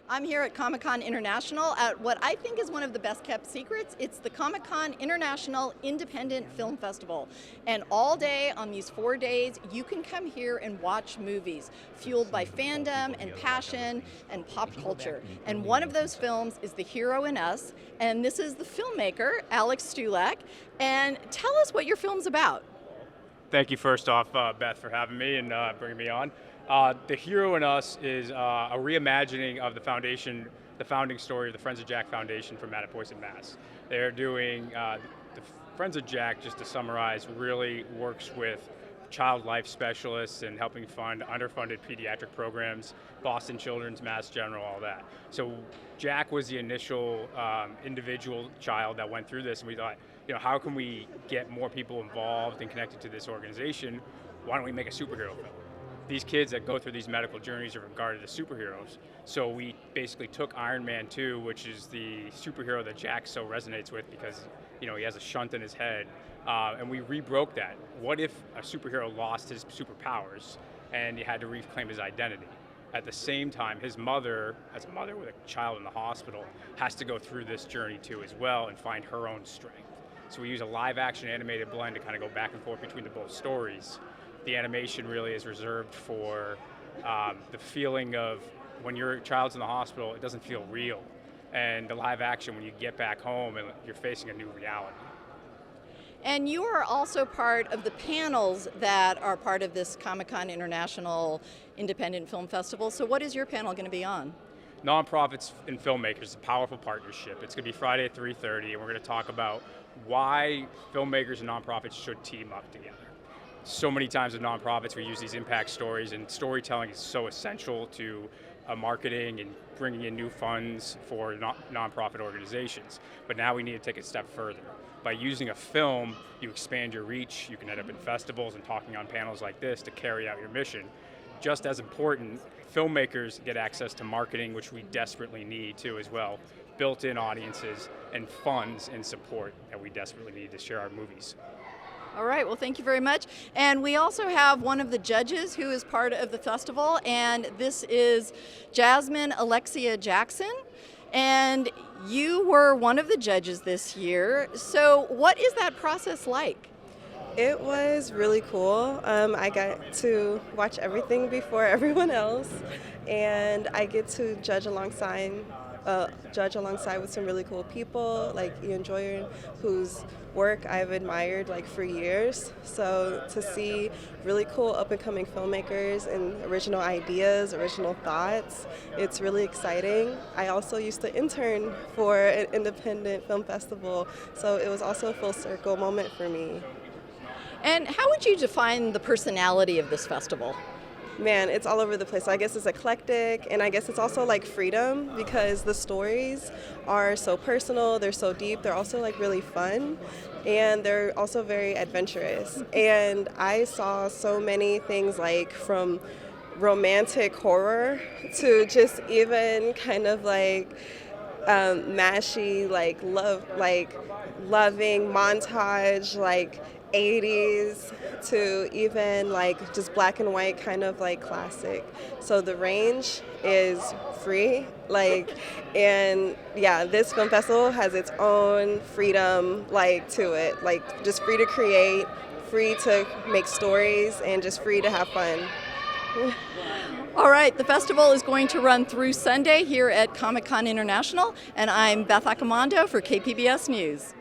I'm here at Comic-Con International at what I think is one of the best kept secrets. It's the Comic-Con International Independent Film Festival. And all day on these 4 days, you can come here and watch movies fueled by fandom and passion and pop culture. And one of those films is The Hero in Us. And this is the filmmaker, Alex Stulak. And tell us what your film's about. Thank you first off, Beth, for having me and bringing me on. The Hero in Us is a reimagining of the founding story of the Friends of Jack Foundation from Mattapoisett, Mass. They're doing, the Friends of Jack, just to summarize, really works with child life specialists and helping fund underfunded pediatric programs, Boston Children's, Mass General, all that. So Jack was the initial individual child that went through this, and we thought, how can we get more people involved and connected to this organization? Why don't we make a superhero film? These kids that go through these medical journeys are regarded as superheroes. So we basically took Iron Man 2, which is the superhero that Jack so resonates with because he has a shunt in his head, and we rebroke that. What if a superhero lost his superpowers and he had to reclaim his identity? At the same time, his mother, as a mother with a child in the hospital, has to go through this journey too as well and find her own strength. So we use a live action animated blend to kind of go back and forth between the both stories. The animation really is reserved for the feeling of when your child's in the hospital, it doesn't feel real. And the live action, when you get back home and you're facing a new reality. And you are also part of the panels that are part of this Comic-Con International Independent Film Festival. So what is your panel going to be on? Nonprofits and filmmakers, a powerful partnership. It's going to be Friday at 3:30, and we're going to talk about why filmmakers and nonprofits should team up together. So many times with nonprofits, we use these impact stories, and storytelling is so essential to marketing and bringing in new funds for nonprofit organizations. But now we need to take it a step further. By using a film, you expand your reach. You can end up in festivals and talking on panels like this to carry out your mission. Just as important, filmmakers get access to marketing, which we desperately need too as well, built-in audiences and funds and support that we desperately need to share our movies. All right, well, thank you very much. And we also have one of the judges who is part of the festival, and this is Jasmine Alexia Jackson. And you were one of the judges this year. So what is that process like? It was really cool. I got to watch everything before everyone else, and I get to judge alongside with some really cool people like Ian Joyer, whose work I've admired for years. So to see really cool up-and-coming filmmakers and original ideas, original thoughts, it's really exciting. I also used to intern for an independent film festival, so it was also a full circle moment for me. And how would you define the personality of this festival? Man, it's all over the place. So I guess it's eclectic, and I guess it's also freedom because the stories are so personal, they're so deep, they're also really fun, and they're also very adventurous. And I saw so many things from romantic horror to just even kind of mashy, loving montage, 80s to even just black and white kind of classic. So the range is free, and yeah, this film festival has its own freedom to it, just free to create, free to make stories, and just free to have fun. All right, the festival is going to run through Sunday here at Comic-Con International, and I'm Beth Accomando for KPBS News.